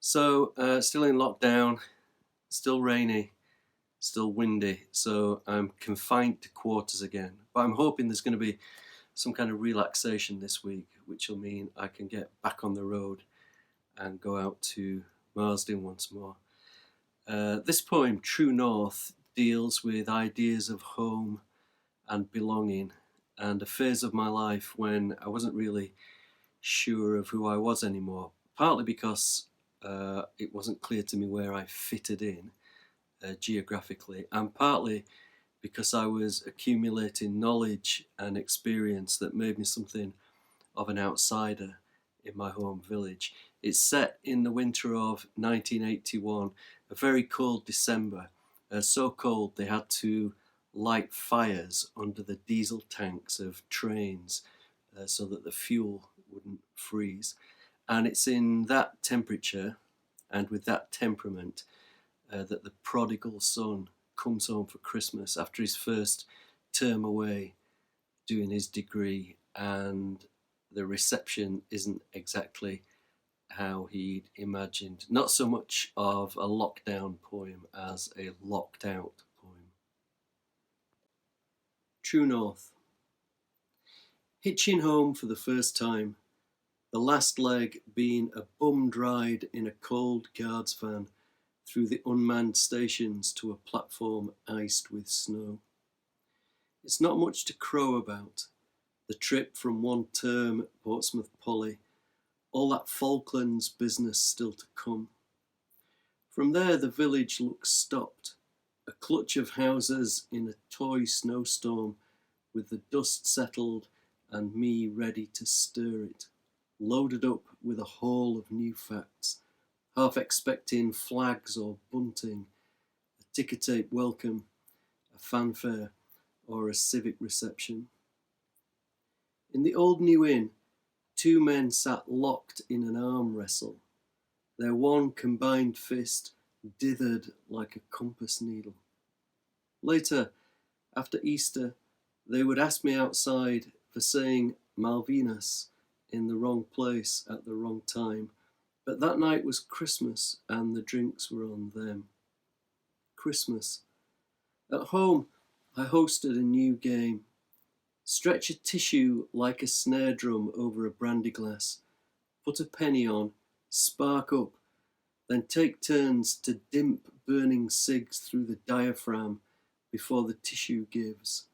Still in lockdown, still rainy, still windy, so I'm confined to quarters again. But I'm hoping there's going to be some kind of relaxation this week, which will mean I can get back on the road and go out to Marsden once more. This poem, True North, deals with ideas of home and belonging and a phase of my life when I wasn't really sure of who I was anymore, partly because it wasn't clear to me where I fitted in geographically, and partly because I was accumulating knowledge and experience that made me something of an outsider in my home village. It's set in the winter of 1981, a very cold December, so cold they had to light fires under the diesel tanks of trains so that the fuel wouldn't freeze. And it's in that temperature and with that temperament that the prodigal son comes home for Christmas after his first term away doing his degree, and the reception isn't exactly how he'd imagined. Not so much of a lockdown poem as a locked out poem. True North. Hitching home for the first time, the last leg being a bummed ride in a cold guards van through the unmanned stations to a platform iced with snow. It's not much to crow about, the trip from one term at Portsmouth Poly, all that Falklands business still to come. From there the village looks stopped, a clutch of houses in a toy snowstorm, with the dust settled and me ready to stir it, loaded up with a haul of new facts, half expecting flags or bunting, a ticker tape welcome, a fanfare, or a civic reception. In the old New Inn, two men sat locked in an arm wrestle, their one combined fist dithered like a compass needle. Later, after Easter, they would ask me outside for saying Malvinas in the wrong place at the wrong time, but that night was Christmas and the drinks were on them. Christmas. At home, I hosted a new game. Stretch a tissue like a snare drum over a brandy glass, put a penny on, spark up, then take turns to dimp burning cigs through the diaphragm before the tissue gives,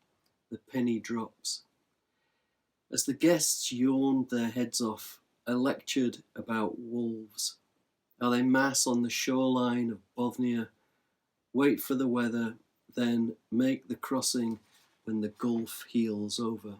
the penny drops. As the guests yawned their heads off, I lectured about wolves, how they mass on the shoreline of Bothnia, wait for the weather, then make the crossing when the gulf heals over.